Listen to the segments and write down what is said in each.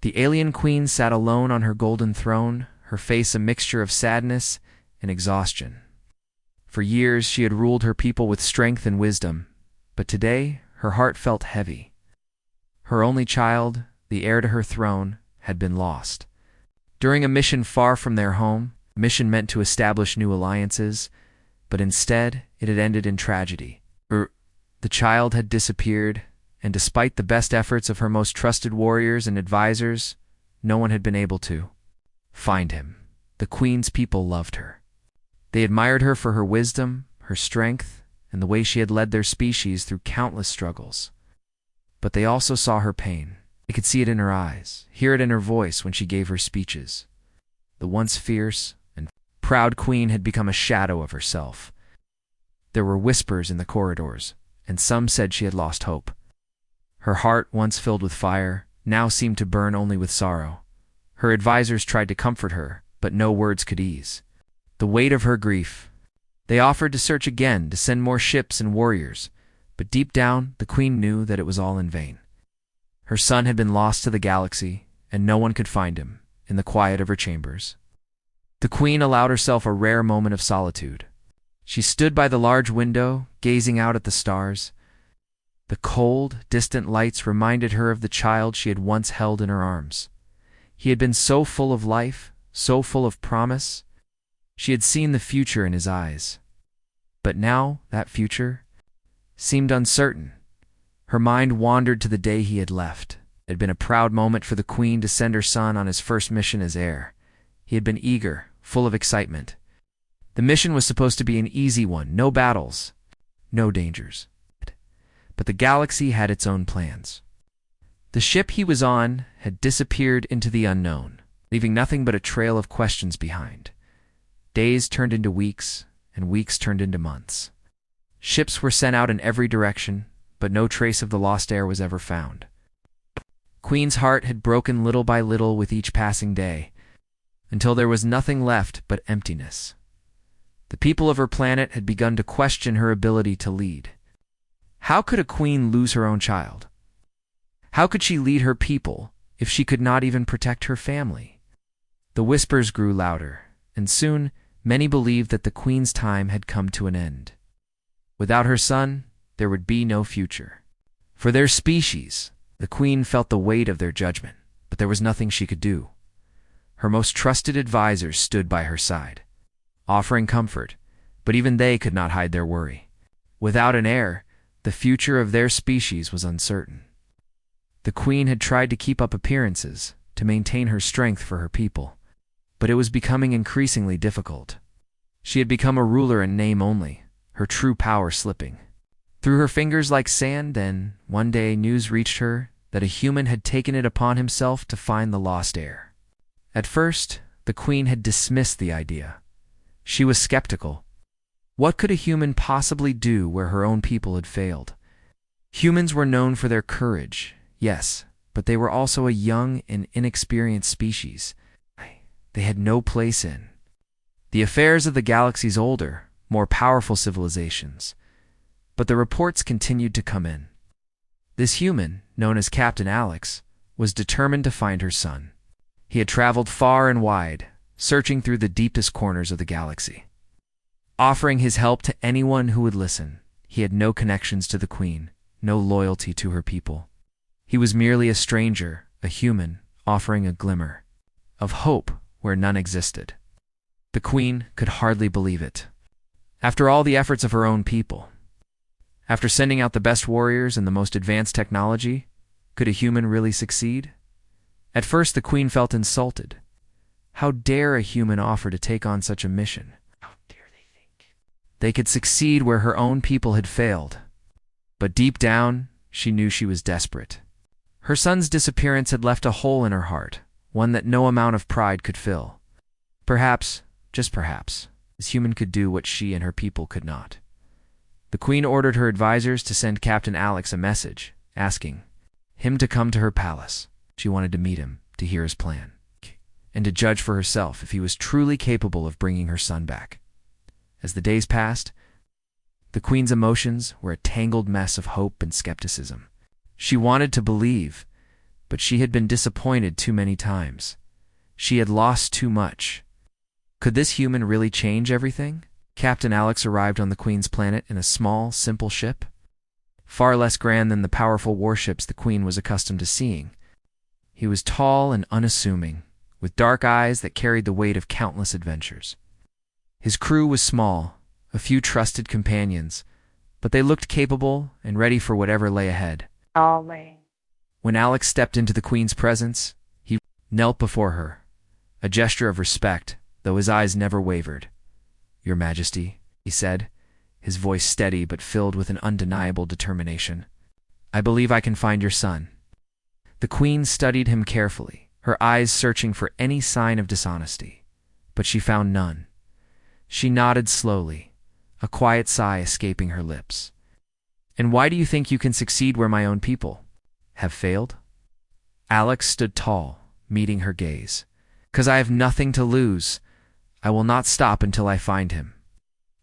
The alien queen sat alone on her golden throne, her face a mixture of sadness and exhaustion. For years she had ruled her people with strength and wisdom, but today her heart felt heavy. Her only child, the heir to her throne, had been lost. During a mission far from their home, a mission meant to establish new alliances, but instead it had ended in tragedy. The child had disappeared, and despite the best efforts of her most trusted warriors and advisors, no one had been able to find him. The queen's people loved her. They admired her for her wisdom, her strength, and the way she had led their species through countless struggles. But they also saw her pain. They could see it in her eyes, hear it in her voice when she gave her speeches. The once fierce and proud queen had become a shadow of herself. There were whispers in the corridors, and some said she had lost hope. Her heart, once filled with fire, now seemed to burn only with sorrow. Her advisors tried to comfort her, but no words could ease the weight of her grief. They offered to search again, to send more ships and warriors, but deep down the queen knew that it was all in vain. Her son had been lost to the galaxy, and no one could find him in the quiet of her chambers. The queen allowed herself a rare moment of solitude. She stood by the large window, gazing out at the stars. The cold, distant lights reminded her of the child she had once held in her arms. He had been so full of life, so full of promise. She had seen the future in his eyes. But now that future seemed uncertain. Her mind wandered to the day he had left. It had been a proud moment for the queen to send her son on his first mission as heir. He had been eager, full of excitement. The mission was supposed to be an easy one, no battles, no dangers. But the galaxy had its own plans. The ship he was on had disappeared into the unknown, leaving nothing but a trail of questions behind. Days turned into weeks, and weeks turned into months. Ships were sent out in every direction, but no trace of the lost heir was ever found. Queen's heart had broken little by little with each passing day, until there was nothing left but emptiness. The people of her planet had begun to question her ability to lead. How could a queen lose her own child? How could she lead her people if she could not even protect her family? The whispers grew louder, and soon many believed that the queen's time had come to an end. Without her son, there would be no future. For their species, the queen felt the weight of their judgment, but there was nothing she could do. Her most trusted advisors stood by her side, offering comfort, but even they could not hide their worry. Without an heir, the future of their species was uncertain. The queen had tried to keep up appearances, to maintain her strength for her people, but it was becoming increasingly difficult. She had become a ruler in name only, her true power slipping through her fingers like sand. Then, one day, news reached her that a human had taken it upon himself to find the lost heir. At first, the queen had dismissed the idea. She was skeptical. What could a human possibly do where her own people had failed? Humans were known for their courage, yes, but they were also a young and inexperienced species. They had no place in the affairs of the galaxy's older, more powerful civilizations. But the reports continued to come in. This human, known as Captain Alex, was determined to find her son. He had traveled far and wide, searching through the deepest corners of the galaxy, offering his help to anyone who would listen. He had no connections to the queen, no loyalty to her people. He was merely a stranger, a human, offering a glimmer of hope where none existed. The queen could hardly believe it. After all the efforts of her own people, after sending out the best warriors and the most advanced technology, could a human really succeed? At first the queen felt insulted. How dare a human offer to take on such a mission? How dare they think they could succeed where her own people had failed? But deep down, she knew she was desperate. Her son's disappearance had left a hole in her heart, one that no amount of pride could fill. Perhaps, just perhaps, this human could do what she and her people could not. The queen ordered her advisors to send Captain Alex a message, asking him to come to her palace. She wanted to meet him, to hear his plan, and to judge for herself if he was truly capable of bringing her son back. As the days passed, the queen's emotions were a tangled mess of hope and skepticism. She wanted to believe, But she had been disappointed too many times. She had lost too much. Could this human really change everything? Captain Alex arrived on the Queen's planet in a small, simple ship, far less grand than the powerful warships the Queen was accustomed to seeing. He was tall and unassuming, with dark eyes that carried the weight of countless adventures. His crew was small, a few trusted companions, but they looked capable and ready for whatever lay ahead. When Alex stepped into the Queen's presence, he knelt before her, a gesture of respect, though his eyes never wavered. "Your Majesty," he said, his voice steady but filled with an undeniable determination. "I believe I can find your son." The Queen studied him carefully, her eyes searching for any sign of dishonesty, but she found none. She nodded slowly, a quiet sigh escaping her lips. "And why do you think you can succeed where my own people have failed?" Alex stood tall, meeting her gaze. "'Cause I have nothing to lose. I will not stop until I find him.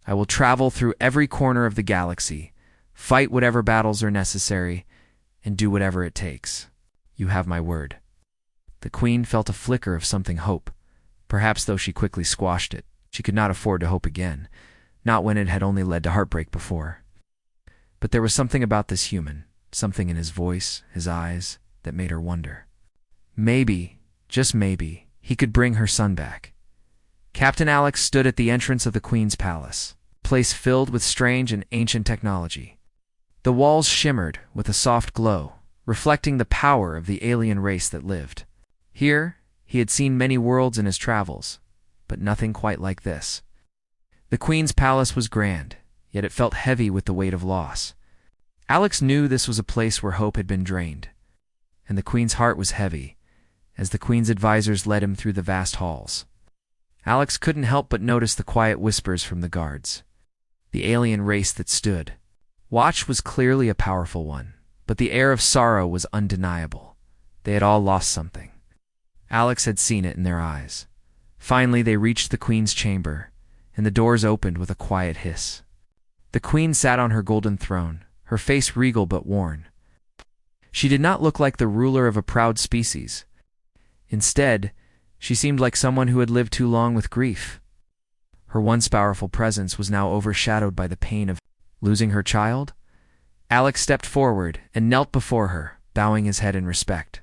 I will travel through every corner of the galaxy, fight whatever battles are necessary, and do whatever it takes. You have my word." The Queen felt a flicker of something hope, perhaps, though she quickly squashed it. She could not afford to hope again, not when it had only led to heartbreak before. But there was something about this human, something in his voice, his eyes, that made her wonder. Maybe, just maybe, he could bring her son back. Captain Alex stood at the entrance of the Queen's palace, a place filled with strange and ancient technology. The walls shimmered with a soft glow, reflecting the power of the alien race that lived. Here, he had seen many worlds in his travels, but nothing quite like this. The Queen's palace was grand, yet it felt heavy with the weight of loss. Alex knew this was a place where hope had been drained, and the Queen's heart was heavy, as the Queen's advisors led him through the vast halls. Alex couldn't help but notice the quiet whispers from the guards. The alien race that stood watch was clearly a powerful one, but the air of sorrow was undeniable. They had all lost something. Alex had seen it in their eyes. Finally, they reached the Queen's chamber, and the doors opened with a quiet hiss. The Queen sat on her golden throne, her face regal but worn. She did not look like the ruler of a proud species. Instead, she seemed like someone who had lived too long with grief. Her once powerful presence was now overshadowed by the pain of losing her child. Alex stepped forward and knelt before her, bowing his head in respect.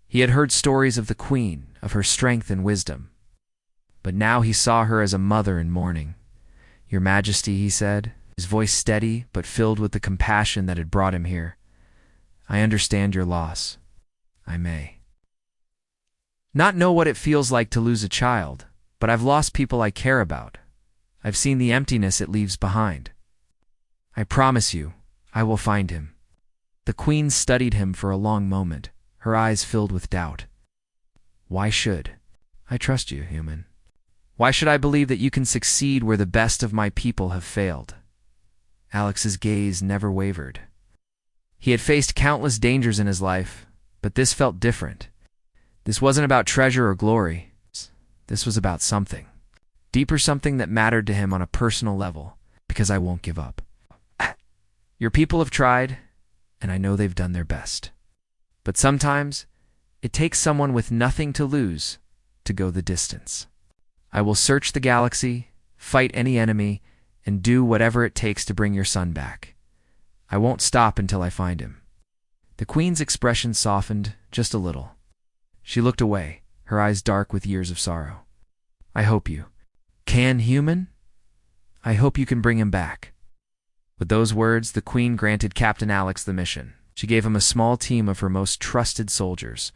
He had heard stories of the Queen, of her strength and wisdom. But now he saw her as a mother in mourning. "Your Majesty," he said, his voice steady but filled with the compassion that had brought him here. "I understand your loss. I may not know what it feels like to lose a child, but I've lost people I care about. I've seen the emptiness it leaves behind. I promise you, I will find him." The Queen studied him for a long moment, her eyes filled with doubt. "Why should I trust you, human? Why should I believe that you can succeed where the best of my people have failed?" Alex's gaze never wavered. He had faced countless dangers in his life, but this felt different. This wasn't about treasure or glory. This was about something deeper, something that mattered to him on a personal level. "Because I won't give up. Your people have tried, and I know they've done their best. But sometimes, it takes someone with nothing to lose to go the distance. I will search the galaxy, fight any enemy, and do whatever it takes to bring your son back. I won't stop until I find him." The Queen's expression softened just a little. She looked away, her eyes dark with years of sorrow. "I hope you can, human. I hope you can bring him back." With those words, the Queen granted Captain Alex the mission. She gave him a small team of her most trusted soldiers,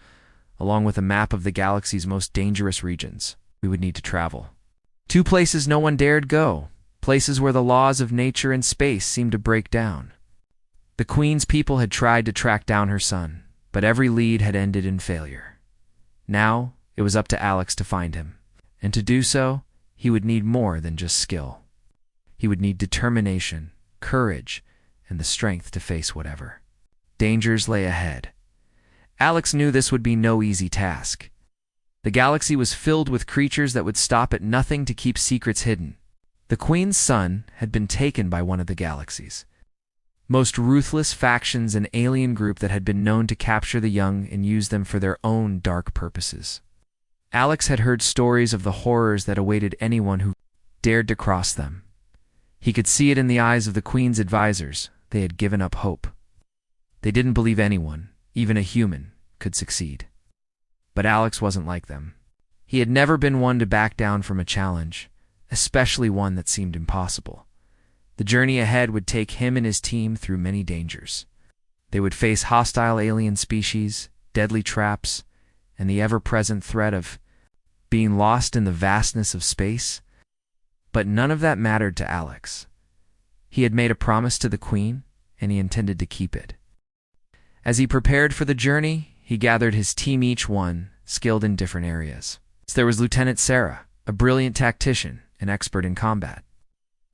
along with a map of the galaxy's most dangerous regions we would need to travel. 2 places no one dared go, places where the laws of nature and space seemed to break down. The Queen's people had tried to track down her son, but every lead had ended in failure. Now, it was up to Alex to find him, and to do so, he would need more than just skill. He would need determination, courage, and the strength to face whatever dangers lay ahead. Alex knew this would be no easy task. The galaxy was filled with creatures that would stop at nothing to keep secrets hidden. The Queen's son had been taken by one of the galaxies. most ruthless factions and alien group that had been known to capture the young and use them for their own dark purposes. Alex had heard stories of the horrors that awaited anyone who dared to cross them. He could see it in the eyes of the Queen's advisors. They had given up hope. They didn't believe anyone, even a human, could succeed. But Alex wasn't like them. He had never been one to back down from a challenge, especially one that seemed impossible. The journey ahead would take him and his team through many dangers. They would face hostile alien species, deadly traps, and the ever-present threat of being lost in the vastness of space. But none of that mattered to Alex. He had made a promise to the Queen, and he intended to keep it. As he prepared for the journey, he gathered his team, each one skilled in different areas. So there was Lieutenant Sarah, a brilliant tactician and expert in combat.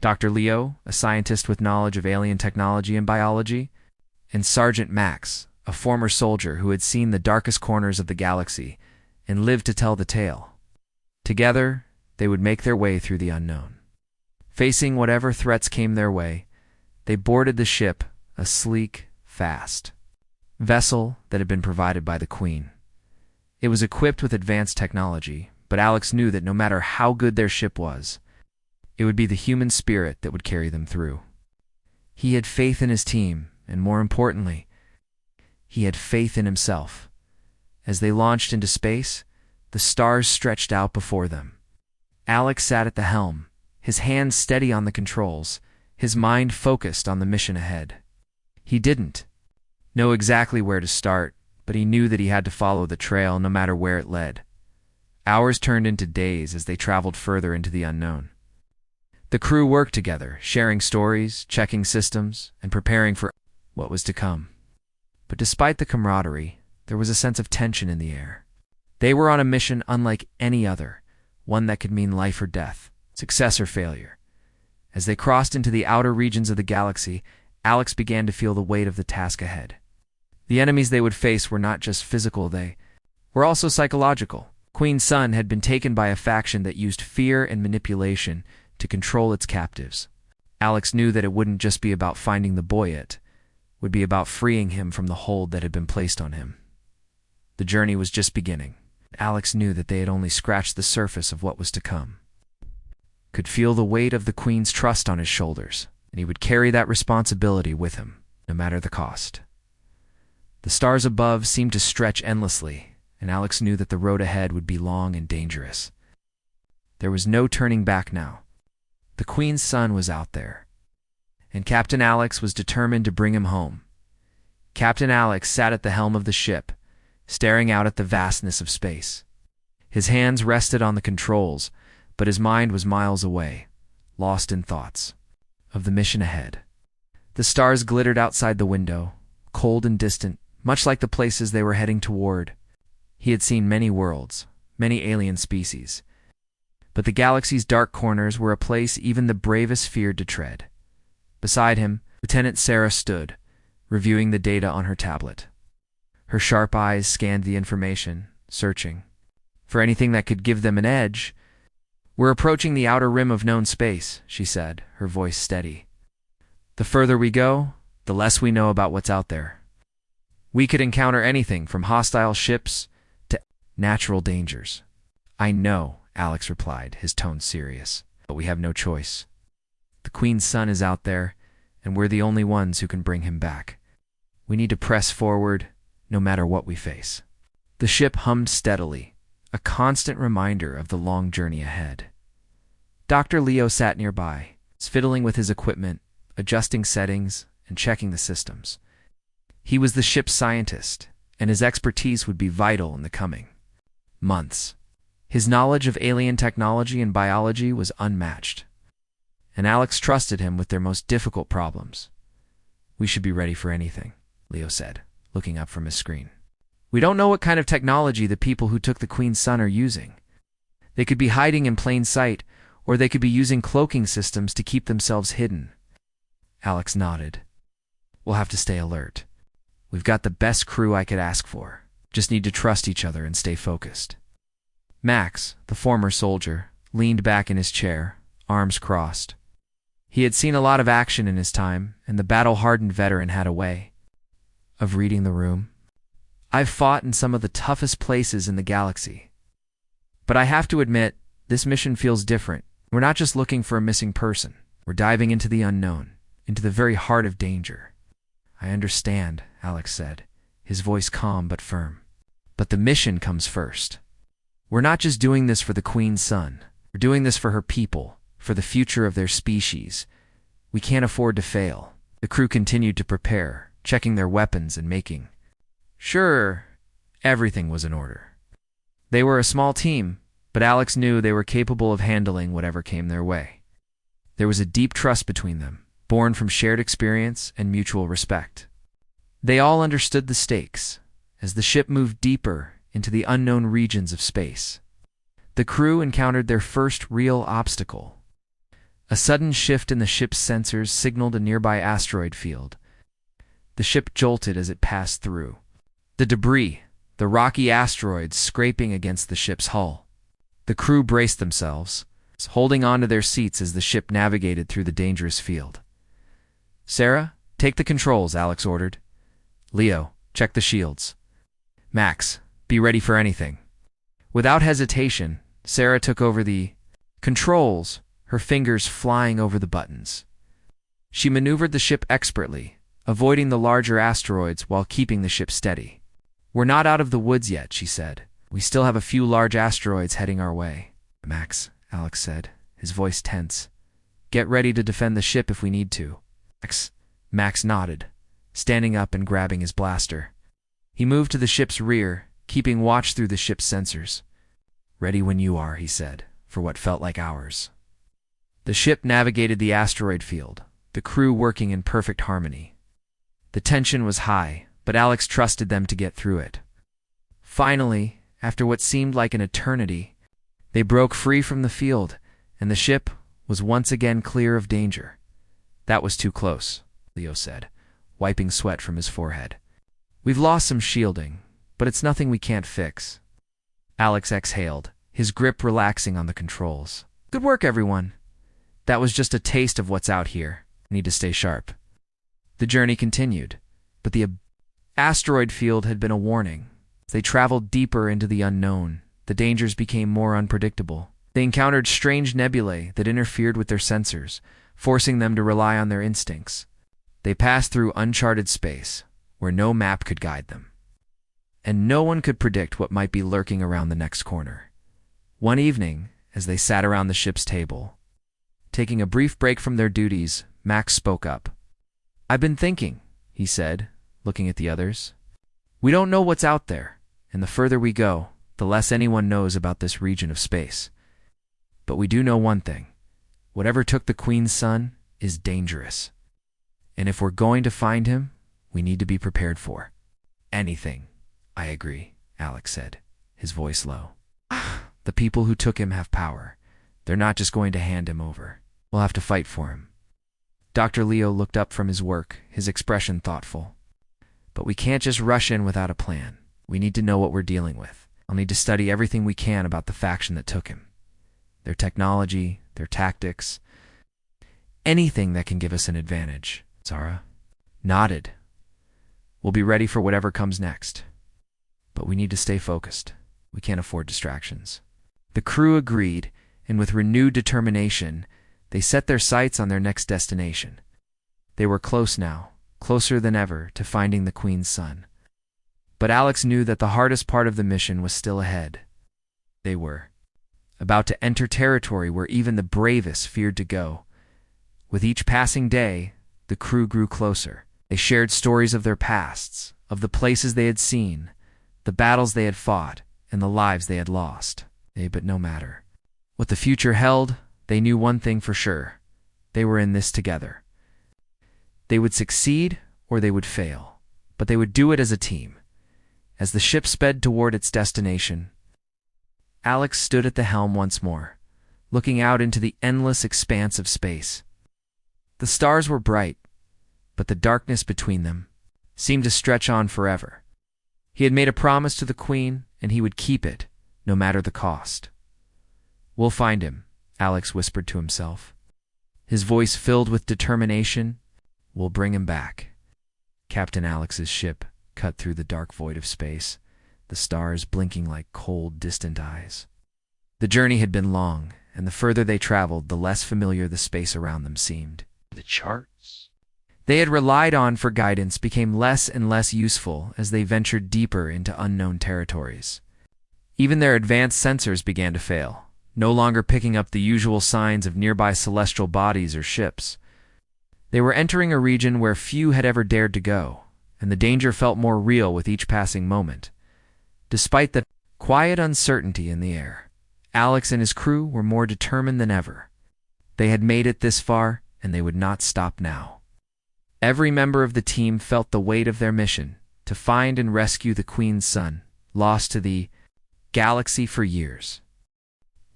Dr. Leo, a scientist with knowledge of alien technology and biology, and Sergeant Max, a former soldier who had seen the darkest corners of the galaxy and lived to tell the tale. Together, they would make their way through the unknown. Facing whatever threats came their way, they boarded the ship, a sleek, fast vessel that had been provided by the Queen. It was equipped with advanced technology, but Alex knew that no matter how good their ship was, it would be the human spirit that would carry them through. He had faith in his team, and more importantly, he had faith in himself. As they launched into space, the stars stretched out before them. Alex sat at the helm, his hands steady on the controls, his mind focused on the mission ahead. He didn't know exactly where to start, but he knew that he had to follow the trail no matter where it led. Hours turned into days as they traveled further into the unknown. The crew worked together, sharing stories, checking systems, and preparing for what was to come. But despite the camaraderie, there was a sense of tension in the air. They were on a mission unlike any other, one that could mean life or death, success or failure. As they crossed into the outer regions of the galaxy, Alex began to feel the weight of the task ahead. The enemies they would face were not just physical, they were also psychological. Queen's son had been taken by a faction that used fear and manipulation to control its captives. Alex knew that it wouldn't just be about finding the boy, it would be about freeing him from the hold that had been placed on him. The journey was just beginning. Alex knew that they had only scratched the surface of what was to come. Could feel the weight of the Queen's trust on his shoulders, and he would carry that responsibility with him, no matter the cost. The stars above seemed to stretch endlessly, and Alex knew that the road ahead would be long and dangerous. There was no turning back now. The Queen's son was out there, and Captain Alex was determined to bring him home. Captain Alex sat at the helm of the ship, staring out at the vastness of space. His hands rested on the controls, but his mind was miles away, lost in thoughts of the mission ahead. The stars glittered outside the window, cold and distant, much like the places they were heading toward. He had seen many worlds, many alien species, but the galaxy's dark corners were a place even the bravest feared to tread. Beside him, Lieutenant Sarah stood, reviewing the data on her tablet. Her sharp eyes scanned the information, searching for anything that could give them an edge. "We're approaching the outer rim of known space," she said, her voice steady. "The further we go, the less we know about what's out there. We could encounter anything from hostile ships to natural dangers." "I know," Alex replied, his tone serious, "but we have no choice. The Queen's son is out there, and we're the only ones who can bring him back. We need to press forward, no matter what we face." The ship hummed steadily, a constant reminder of the long journey ahead. Dr. Leo sat nearby, fiddling with his equipment, adjusting settings, and checking the systems. He was the ship's scientist, and his expertise would be vital in the coming months. His knowledge of alien technology and biology was unmatched, and Alex trusted him with their most difficult problems. "We should be ready for anything," Leo said, looking up from his screen. "We don't know what kind of technology the people who took the Queen's son are using. They could be hiding in plain sight, or they could be using cloaking systems to keep themselves hidden." Alex nodded. "We'll have to stay alert. We've got the best crew I could ask for. Just need to trust each other and stay focused." Max, the former soldier, leaned back in his chair, arms crossed. He had seen a lot of action in his time, and the battle-hardened veteran had a way of reading the room. I've fought in some of the toughest places in the galaxy. But I have to admit, this mission feels different. We're not just looking for a missing person. We're diving into the unknown, into the very heart of danger. I understand, Alex said, his voice calm but firm. But the mission comes first. We're not just doing this for the Queen's son. We're doing this for her people, for the future of their species. We can't afford to fail. The crew continued to prepare, checking their weapons and making sure everything was in order. They were a small team, but Alex knew they were capable of handling whatever came their way. There was a deep trust between them, born from shared experience and mutual respect. They all understood the stakes as the ship moved deeper into the unknown regions of space. The crew encountered their first real obstacle. A sudden shift in the ship's sensors signaled a nearby asteroid field. The ship jolted as it passed through. The debris, the rocky asteroids scraping against the ship's hull. The crew braced themselves, holding onto their seats as the ship navigated through the dangerous field. Sarah, take the controls, Alex ordered. Leo, check the shields. Max, be ready for anything. Without hesitation, Sarah took over the controls, her fingers flying over the buttons. She maneuvered the ship expertly, avoiding the larger asteroids while keeping the ship steady. We're not out of the woods yet, she said. We still have a few large asteroids heading our way. Max, Alex said, his voice tense. Get ready to defend the ship if we need to. Max nodded, standing up and grabbing his blaster. He moved to the ship's rear, keeping watch through the ship's sensors. Ready when you are, he said, for what felt like hours. The ship navigated the asteroid field, the crew working in perfect harmony. The tension was high, but Alex trusted them to get through it. Finally, after what seemed like an eternity, they broke free from the field, and the ship was once again clear of danger. That was too close, Leo said, wiping sweat from his forehead. We've lost some shielding, but it's nothing we can't fix. Alex exhaled, his grip relaxing on the controls. Good work, everyone. That was just a taste of what's out here. Need to stay sharp. The journey continued, but the asteroid field had been a warning. As they traveled deeper into the unknown, the dangers became more unpredictable. They encountered strange nebulae that interfered with their sensors, forcing them to rely on their instincts. They passed through uncharted space, where no map could guide them. And no one could predict what might be lurking around the next corner. One evening, as they sat around the ship's table, taking a brief break from their duties, Max spoke up. I've been thinking, he said, looking at the others. We don't know what's out there, and the further we go, the less anyone knows about this region of space. But we do know one thing. Whatever took the Queen's son is dangerous. And if we're going to find him, we need to be prepared for anything. I agree, Alex said, his voice low. The people who took him have power. They're not just going to hand him over. We'll have to fight for him. Dr. Leo looked up from his work, his expression thoughtful. But we can't just rush in without a plan. We need to know what we're dealing with. I'll need to study everything we can about the faction that took him. Their technology, their tactics, anything that can give us an advantage. Zara nodded. We'll be ready for whatever comes next. But we need to stay focused. We can't afford distractions. The crew agreed, and with renewed determination, they set their sights on their next destination. They were close now, closer than ever to finding the Queen's son. But Alex knew that the hardest part of the mission was still ahead. They were about to enter territory where even the bravest feared to go. With each passing day, the crew grew closer. They shared stories of their pasts, of the places they had seen, the battles they had fought, and the lives they had lost. But no matter what the future held, they knew one thing for sure. They were in this together. They would succeed or they would fail, but they would do it as a team. As the ship sped toward its destination, Alex stood at the helm once more, looking out into the endless expanse of space. The stars were bright, but the darkness between them seemed to stretch on forever. He had made a promise to the Queen, and he would keep it, no matter the cost. We'll find him, Alex whispered to himself. his voice filled with determination. "We'll bring him back." Captain Alex's ship cut through the dark void of space, the stars blinking like cold, distant eyes. The journey had been long, and the further they traveled, the less familiar the space around them seemed. The charts they had relied on for guidance became less and less useful as they ventured deeper into unknown territories. Even their advanced sensors began to fail, no longer picking up the usual signs of nearby celestial bodies or ships. They were entering a region where few had ever dared to go, and the danger felt more real with each passing moment. Despite the quiet uncertainty in the air, Alex and his crew were more determined than ever. They had made it this far, and they would not stop now. Every member of the team felt the weight of their mission to find and rescue the Queen's son, lost to the galaxy for years.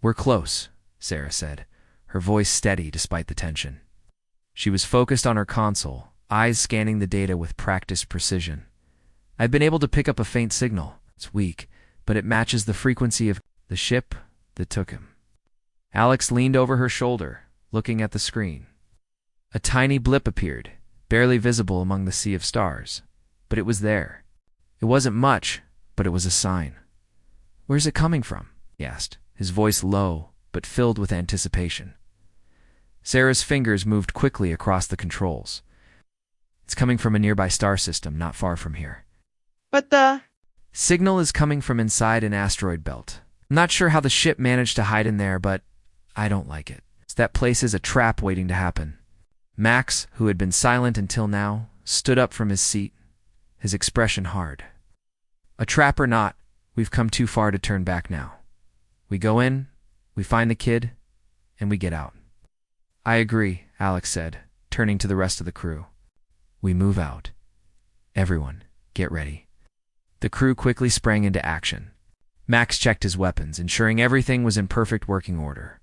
"We're close," Sarah said, her voice steady despite the tension. She was focused on her console, eyes scanning the data with practiced precision. "I've been able to pick up a faint signal. It's weak, but it matches the frequency of the ship that took him." Alex leaned over her shoulder, looking at the screen. A tiny blip appeared, barely visible among the sea of stars, but it was there. It wasn't much, but it was a sign. "Where's it coming from?" he asked, his voice low, but filled with anticipation. Sarah's fingers moved quickly across the controls. "It's coming from a nearby star system not far from here." "But the "Signal is coming from inside an asteroid belt. I'm not sure how the ship managed to hide in there, but I don't like it. That place is a trap waiting to happen." Max, who had been silent until now, stood up from his seat, his expression hard. "A trap or not, we've come too far to turn back now. We go in, we find the kid, and we get out." "I agree," Alex said, turning to the rest of the crew. "We move out. Everyone, get ready." The crew quickly sprang into action. Max checked his weapons, ensuring everything was in perfect working order.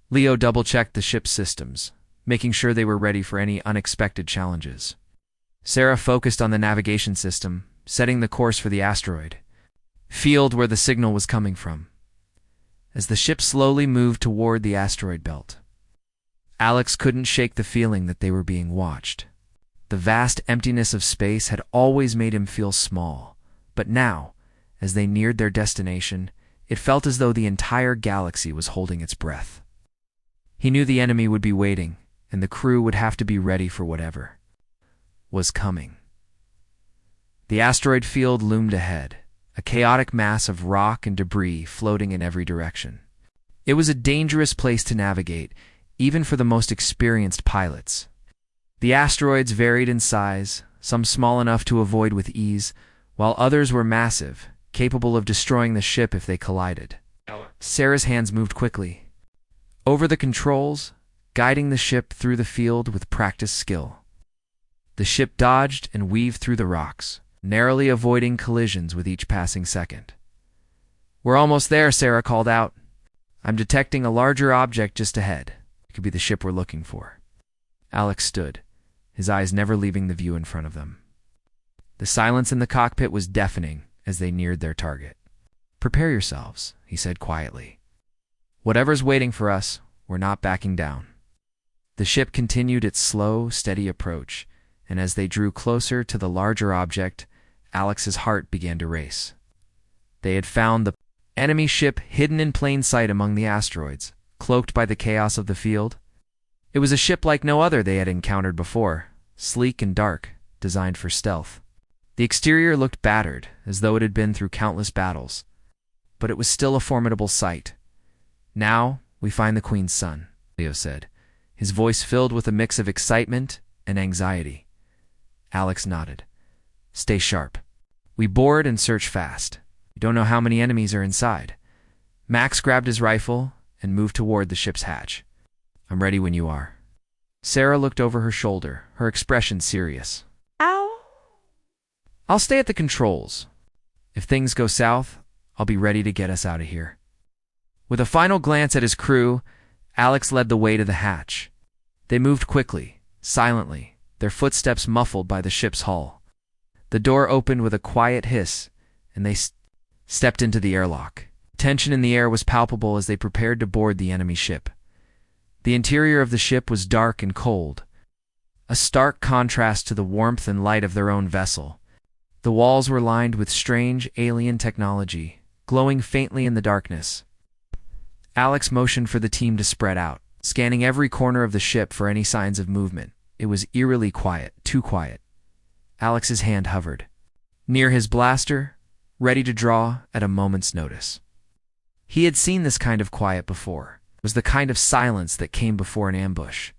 Leo double-checked the ship's systems, making sure they were ready for any unexpected challenges. Sarah focused on the navigation system, setting the course for the asteroid field where the signal was coming from. As the ship slowly moved toward the asteroid belt, Alex couldn't shake the feeling that they were being watched. The vast emptiness of space had always made him feel small, but now, as they neared their destination, it felt as though the entire galaxy was holding its breath. He knew the enemy would be waiting, and the crew would have to be ready for whatever was coming. The asteroid field loomed ahead, a chaotic mass of rock and debris floating in every direction. It was a dangerous place to navigate, even for the most experienced pilots. The asteroids varied in size, some small enough to avoid with ease, while others were massive, capable of destroying the ship if they collided. Sarah's hands moved quickly over the controls, guiding the ship through the field with practiced skill. The ship dodged and weaved through the rocks, narrowly avoiding collisions with each passing second. "We're almost there," Sarah called out. "I'm detecting a larger object just ahead. It could be the ship we're looking for." Alex stood, his eyes never leaving the view in front of them. The silence in the cockpit was deafening as they neared their target. "Prepare yourselves," he said quietly. "Whatever's waiting for us, we're not backing down." The ship continued its slow, steady approach, and as they drew closer to the larger object, Alex's heart began to race. They had found the enemy ship hidden in plain sight among the asteroids, cloaked by the chaos of the field. It was a ship like no other they had encountered before, sleek and dark, designed for stealth. The exterior looked battered, as though it had been through countless battles, but it was still a formidable sight. "Now we find the Queen's son," Leo said, his voice filled with a mix of excitement and anxiety. Alex nodded. "Stay sharp. We board and search fast. We don't know how many enemies are inside." Max grabbed his rifle and moved toward the ship's hatch. "I'm ready when you are." Sarah looked over her shoulder, her expression serious. Ow! "I'll stay at the controls. If things go south, I'll be ready to get us out of here." With a final glance at his crew, Alex led the way to the hatch. They moved quickly, silently, their footsteps muffled by the ship's hull. The door opened with a quiet hiss, and they stepped into the airlock. Tension in the air was palpable as they prepared to board the enemy ship. The interior of the ship was dark and cold, a stark contrast to the warmth and light of their own vessel. The walls were lined with strange alien technology, glowing faintly in the darkness. Alex motioned for the team to spread out, scanning every corner of the ship for any signs of movement. It was eerily quiet, too quiet. Alex's hand hovered near his blaster, ready to draw at a moment's notice. He had seen this kind of quiet before. It was the kind of silence that came before an ambush.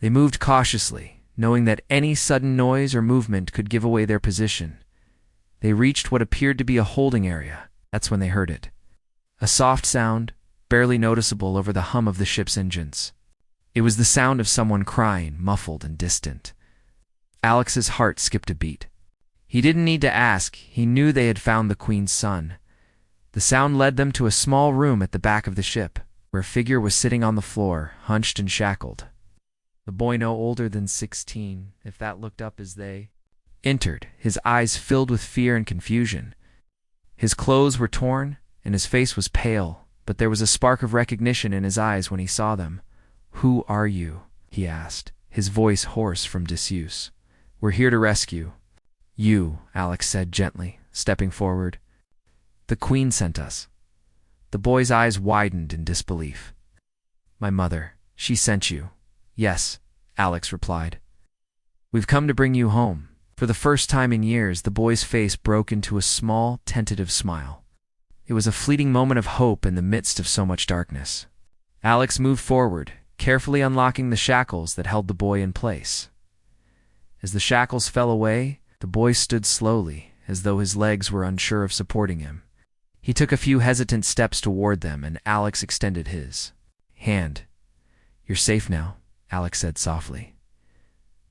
They moved cautiously, knowing that any sudden noise or movement could give away their position. They reached what appeared to be a holding area. That's when they heard it. A soft sound, barely noticeable over the hum of the ship's engines. It was the sound of someone crying, muffled and distant. Alex's heart skipped a beat. He didn't need to ask. He knew they had found the Queen's son. The sound led them to a small room at the back of the ship, where a figure was sitting on the floor, hunched and shackled. The boy no older than 16, if that looked up as they entered, his eyes filled with fear and confusion. His clothes were torn, and his face was pale, but there was a spark of recognition in his eyes when he saw them. "Who are you?" he asked, his voice hoarse from disuse. "We're here to rescue you," Alex said gently, stepping forward. "The Queen sent us." The boy's eyes widened in disbelief. "My mother, she sent you." "Yes," Alex replied. "We've come to bring you home." For the first time in years, the boy's face broke into a small, tentative smile. It was a fleeting moment of hope in the midst of so much darkness. Alex moved forward, carefully unlocking the shackles that held the boy in place. As the shackles fell away, the boy stood slowly, as though his legs were unsure of supporting him. He took a few hesitant steps toward them, and Alex extended his hand. "You're safe now," Alex said softly.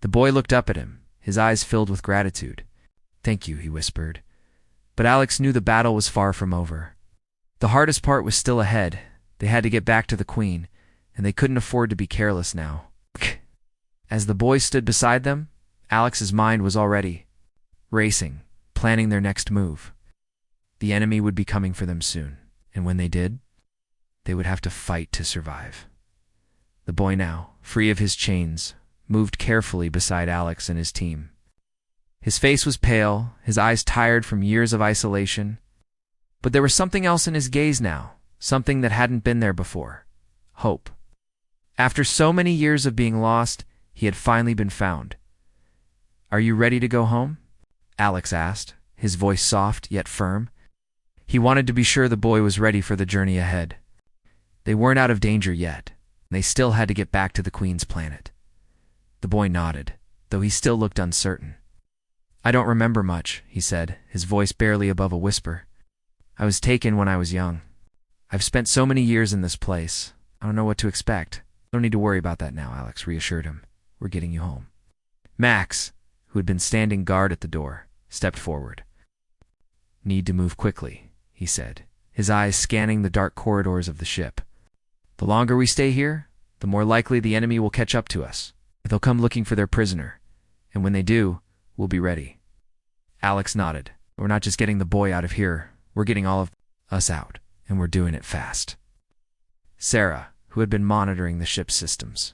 The boy looked up at him, his eyes filled with gratitude. "Thank you," he whispered. But Alex knew the battle was far from over. The hardest part was still ahead. They had to get back to the Queen, and they couldn't afford to be careless now. As the boy stood beside them, Alex's mind was already racing, planning their next move. The enemy would be coming for them soon, and when they did, they would have to fight to survive. The boy now, free of his chains, moved carefully beside Alex and his team. His face was pale, his eyes tired from years of isolation, but there was something else in his gaze now, something that hadn't been there before. Hope. After so many years of being lost, he had finally been found. "Are you ready to go home?" Alex asked, his voice soft yet firm. He wanted to be sure the boy was ready for the journey ahead. They weren't out of danger yet, and they still had to get back to the Queen's planet. The boy nodded, though he still looked uncertain. "I don't remember much," he said, his voice barely above a whisper. "I was taken when I was young. I've spent so many years in this place. I don't know what to expect." "Don't need to worry about that now," Alex reassured him. "We're getting you home." Max, who had been standing guard at the door, stepped forward. "Need to move quickly," he said, his eyes scanning the dark corridors of the ship. "The longer we stay here, the more likely the enemy will catch up to us. They'll come looking for their prisoner, and when they do, we'll be ready." Alex nodded. "We're not just getting the boy out of here, we're getting all of us out, and we're doing it fast." Sarah, who had been monitoring the ship's systems,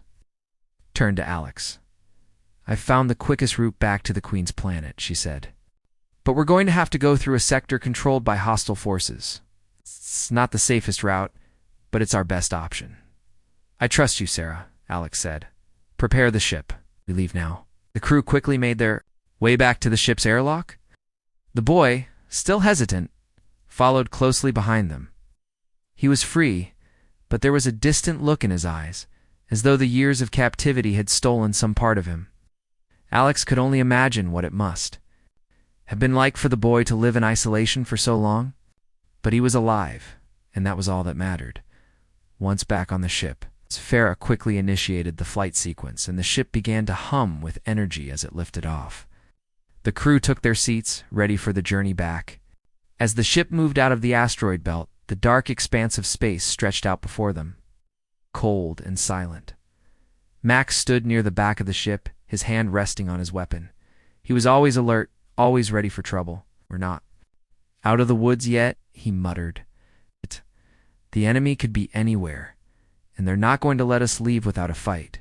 turned to Alex. "I've found the quickest route back to the Queen's planet," she said. "But we're going to have to go through a sector controlled by hostile forces. It's not the safest route, but it's our best option." "I trust you, Sarah," Alex said. "Prepare the ship. We leave now." The crew quickly made their way back to the ship's airlock. The boy, still hesitant, followed closely behind them. He was free, but there was a distant look in his eyes, as though the years of captivity had stolen some part of him. Alex could only imagine what it must have been like for the boy to live in isolation for so long. But he was alive, and that was all that mattered. Once back on the ship, Farah quickly initiated the flight sequence, and the ship began to hum with energy as it lifted off. The crew took their seats, ready for the journey back. As the ship moved out of the asteroid belt, the dark expanse of space stretched out before them, cold and silent. Max stood near the back of the ship, his hand resting on his weapon. He was always alert, always ready for trouble. "We're not out of the woods yet," he muttered. The enemy could be anywhere, and they're not going to let us leave without a fight.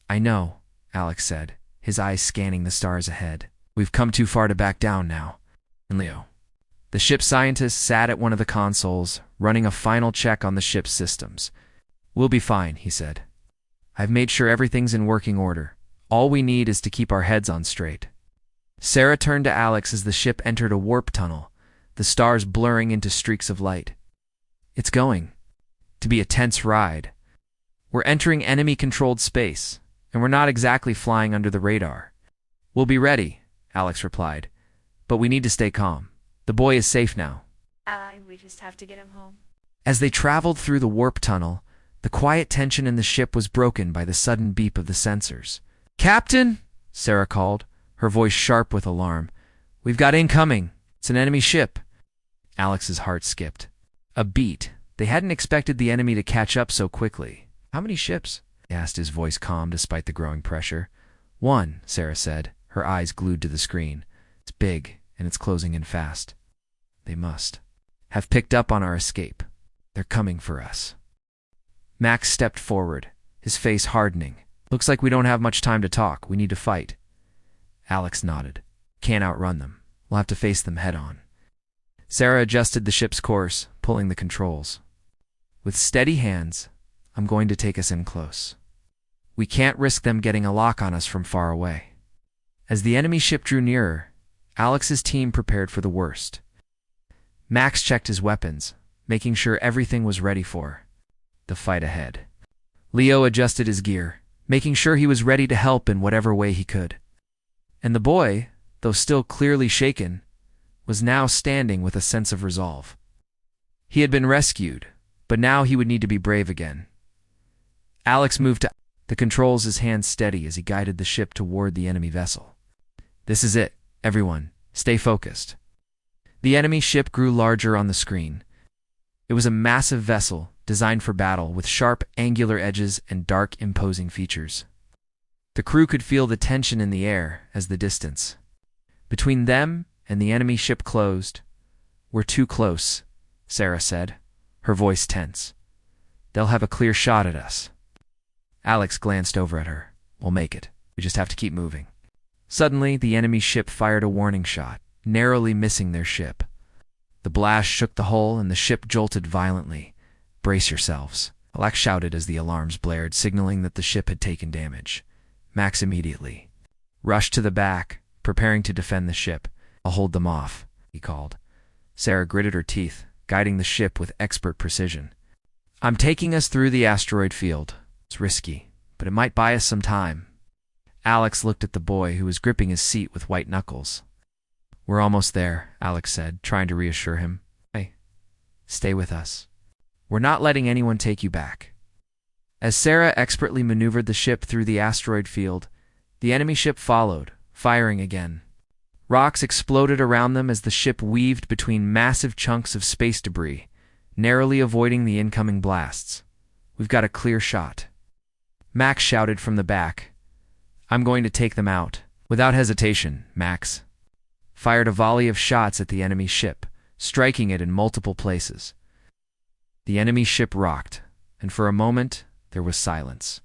I know, Alex said, his eyes scanning the stars ahead. We've come too far to back down now. And Leo. The ship's scientist sat at one of the consoles, running a final check on the ship's systems. We'll be fine, he said. I've made sure everything's in working order. All we need is to keep our heads on straight. Sarah turned to Alex as the ship entered a warp tunnel, the stars blurring into streaks of light. It's going to be a tense ride. We're entering enemy-controlled space, and we're not exactly flying under the radar. We'll be ready, Alex replied, but we need to stay calm. The boy is safe now. We just have to get him home. As they traveled through the warp tunnel, the quiet tension in the ship was broken by the sudden beep of the sensors. Captain, Sarah called, her voice sharp with alarm. We've got incoming. It's an enemy ship. Alex's heart skipped. A beat. They hadn't expected the enemy to catch up so quickly. How many ships? He asked, his voice calm despite the growing pressure. One, Sarah said, her eyes glued to the screen. It's big, and it's closing in fast. They must have picked up on our escape. They're coming for us. Max stepped forward, his face hardening. Looks like we don't have much time to talk. We need to fight. Alex nodded. Can't outrun them. We'll have to face them head-on. Sarah adjusted the ship's course, pulling the controls. With steady hands, I'm going to take us in close. We can't risk them getting a lock on us from far away. As the enemy ship drew nearer, Alex's team prepared for the worst. Max checked his weapons, making sure everything was ready for the fight ahead. Leo adjusted his gear, making sure he was ready to help in whatever way he could. And the boy, though still clearly shaken, was now standing with a sense of resolve. He had been rescued, but now he would need to be brave again. Alex moved to the controls, his hands steady as he guided the ship toward the enemy vessel. This is it, everyone. Stay focused. The enemy ship grew larger on the screen. It was a massive vessel designed for battle with sharp, angular edges and dark, imposing features. The crew could feel the tension in the air as the distance between them and the enemy ship closed. We're too close, Sarah said, her voice tense. They'll have a clear shot at us. Alex glanced over at her. We'll make it. We just have to keep moving. Suddenly, the enemy ship fired a warning shot, narrowly missing their ship. The blast shook the hull and the ship jolted violently. Brace yourselves, Alex shouted as the alarms blared, signaling that the ship had taken damage. Max immediately rushed to the back, preparing to defend the ship. I'll hold them off, he called. Sarah gritted her teeth, guiding the ship with expert precision. I'm taking us through the asteroid field. It's risky, but it might buy us some time. Alex looked at the boy, who was gripping his seat with white knuckles. We're almost there, Alex said, trying to reassure him. Hey, stay with us. We're not letting anyone take you back. As Sarah expertly maneuvered the ship through the asteroid field, the enemy ship followed, firing again. Rocks exploded around them as the ship weaved between massive chunks of space debris, narrowly avoiding the incoming blasts. We've got a clear shot. Max shouted from the back. I'm going to take them out. Without hesitation, Max fired a volley of shots at the enemy ship, striking it in multiple places. The enemy ship rocked, and for a moment, there was silence.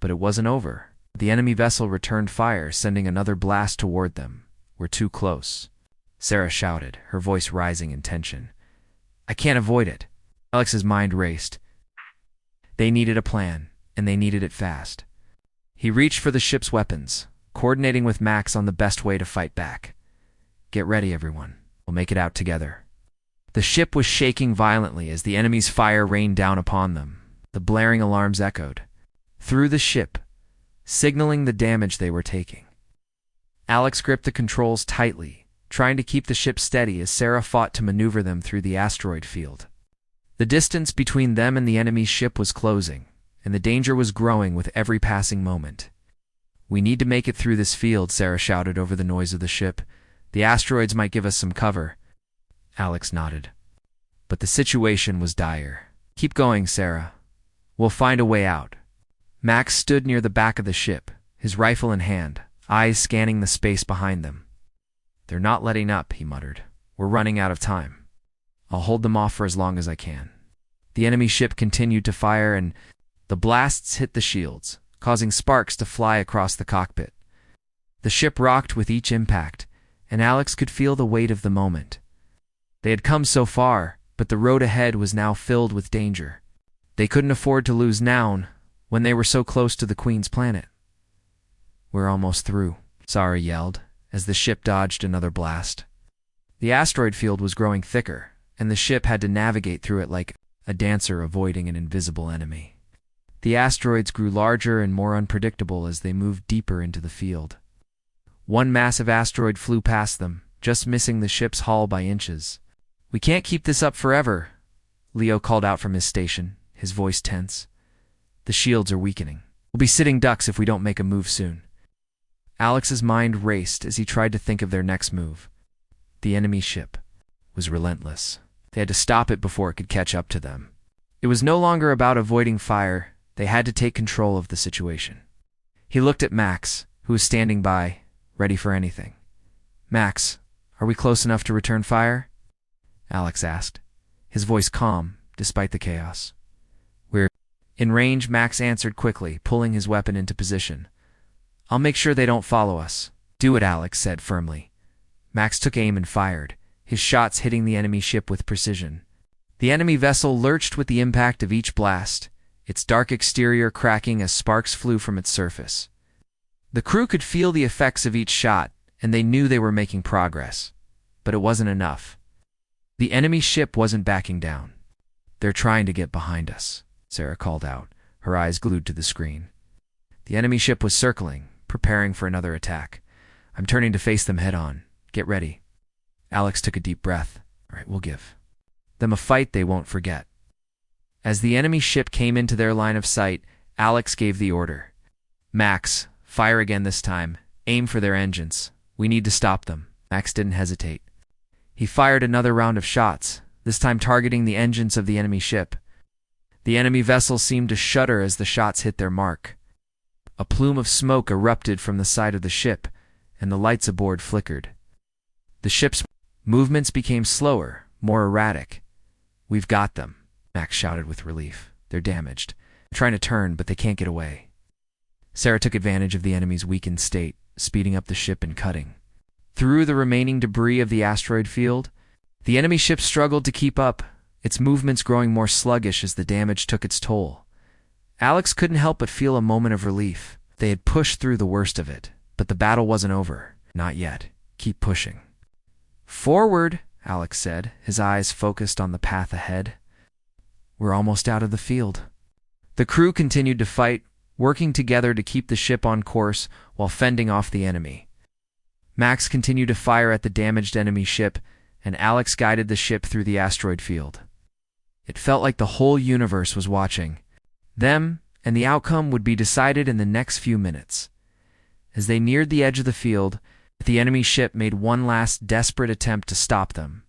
But it wasn't over. The enemy vessel returned fire, sending another blast toward them. We're too close, Sarah shouted, her voice rising in tension. I can't avoid it. Alex's mind raced. They needed a plan, and they needed it fast. He reached for the ship's weapons, coordinating with Max on the best way to fight back. Get ready, everyone. We'll make it out together. The ship was shaking violently as the enemy's fire rained down upon them. The blaring alarms echoed through the ship, signaling the damage they were taking. Alex gripped the controls tightly, trying to keep the ship steady as Sarah fought to maneuver them through the asteroid field. The distance between them and the enemy ship was closing, and the danger was growing with every passing moment. We need to make it through this field, Sarah shouted over the noise of the ship. The asteroids might give us some cover. Alex nodded. But the situation was dire. Keep going, Sarah. We'll find a way out. Max stood near the back of the ship, his rifle in hand, eyes scanning the space behind them. They're not letting up, he muttered. We're running out of time. I'll hold them off for as long as I can. The enemy ship continued to fire, and The blasts hit the shields, causing sparks to fly across the cockpit. The ship rocked with each impact, and Alex could feel the weight of the moment. They had come so far, but the road ahead was now filled with danger. They couldn't afford to lose now when they were so close to the Queen's planet. "We're almost through," Sarah yelled, as the ship dodged another blast. The asteroid field was growing thicker, and the ship had to navigate through it like a dancer avoiding an invisible enemy. The asteroids grew larger and more unpredictable as they moved deeper into the field. One massive asteroid flew past them, just missing the ship's hull by inches. "We can't keep this up forever," Leo called out from his station, his voice tense. "The shields are weakening. We'll be sitting ducks if we don't make a move soon." Alex's mind raced as he tried to think of their next move. The enemy ship was relentless. They had to stop it before it could catch up to them. It was no longer about avoiding fire. They had to take control of the situation. He looked at Max, who was standing by, ready for anything. "Max, are we close enough to return fire?" Alex asked, his voice calm despite the chaos. "We're in range," Max answered quickly, pulling his weapon into position. "I'll make sure they don't follow us." "Do it," Alex said firmly. Max took aim and fired, his shots hitting the enemy ship with precision. The enemy vessel lurched with the impact of each blast, its dark exterior cracking as sparks flew from its surface. The crew could feel the effects of each shot, and they knew they were making progress. But it wasn't enough. The enemy ship wasn't backing down. "They're trying to get behind us," Sarah called out, her eyes glued to the screen. The enemy ship was circling, preparing for another attack. "I'm turning to face them head-on. Get ready." Alex took a deep breath. "All right, we'll give them a fight they won't forget." As the enemy ship came into their line of sight, Alex gave the order. "Max, fire again this time. Aim for their engines. We need to stop them." Max didn't hesitate. He fired another round of shots, this time targeting the engines of the enemy ship. The enemy vessel seemed to shudder as the shots hit their mark. A plume of smoke erupted from the side of the ship, and the lights aboard flickered. The ship's movements became slower, more erratic. "We've got them," Max shouted with relief. "They're damaged. They're trying to turn, but they can't get away." Sarah took advantage of the enemy's weakened state, speeding up the ship and cutting through the remaining debris of the asteroid field. The enemy ship struggled to keep up, its movements growing more sluggish as the damage took its toll. Alex couldn't help but feel a moment of relief. They had pushed through the worst of it, but the battle wasn't over. Not yet. Keep pushing. "Forward," Alex said, his eyes focused on the path ahead. "We're almost out of the field." The crew continued to fight, working together to keep the ship on course while fending off the enemy. Max continued to fire at the damaged enemy ship, and Alex guided the ship through the asteroid field. It felt like the whole universe was watching them, and the outcome would be decided in the next few minutes. As they neared the edge of the field, the enemy ship made one last desperate attempt to stop them.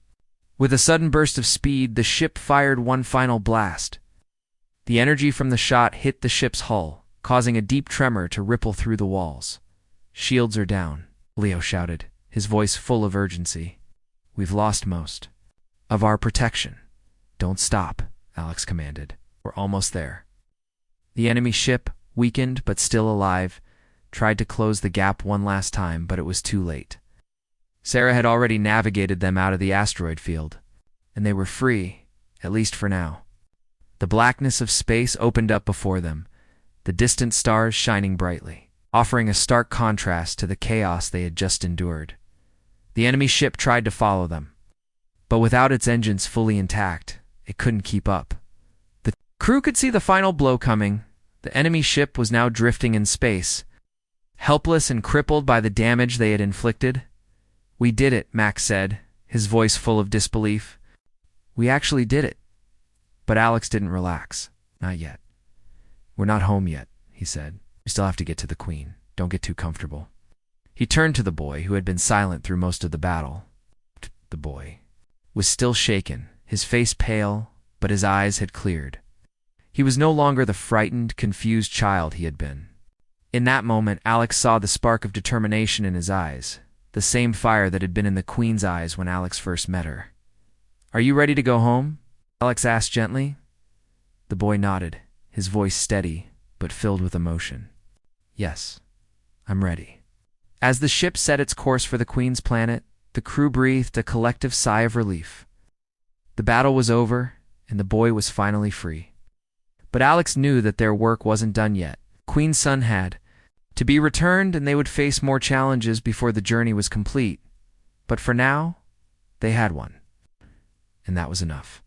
With a sudden burst of speed, the ship fired one final blast. The energy from the shot hit the ship's hull, causing a deep tremor to ripple through the walls. "Shields are down," Leo shouted, his voice full of urgency. "We've lost most of our protection." "Don't stop," Alex commanded. "We're almost there." The enemy ship, weakened but still alive, tried to close the gap one last time, but it was too late. Sarah had already navigated them out of the asteroid field, and they were free, at least for now. The blackness of space opened up before them, the distant stars shining brightly, offering a stark contrast to the chaos they had just endured. The enemy ship tried to follow them, but without its engines fully intact, it couldn't keep up. The crew could see the final blow coming. The enemy ship was now drifting in space, helpless and crippled by the damage they had inflicted. "We did it," Max said, his voice full of disbelief. "We actually did it." But Alex didn't relax. "Not yet. We're not home yet," he said. "We still have to get to the Queen. Don't get too comfortable." He turned to the boy, who had been silent through most of the battle. The boy was still shaken, his face pale, but his eyes had cleared. He was no longer the frightened, confused child he had been. In that moment, Alex saw the spark of determination in his eyes, the same fire that had been in the Queen's eyes when Alex first met her. "Are you ready to go home?" Alex asked gently. The boy nodded, his voice steady but filled with emotion. "Yes, I'm ready." As the ship set its course for the Queen's planet, the crew breathed a collective sigh of relief. The battle was over, and the boy was finally free. But Alex knew that their work wasn't done yet. Queen's son had to be returned, and they would face more challenges before the journey was complete. But for now, they had one, and that was enough.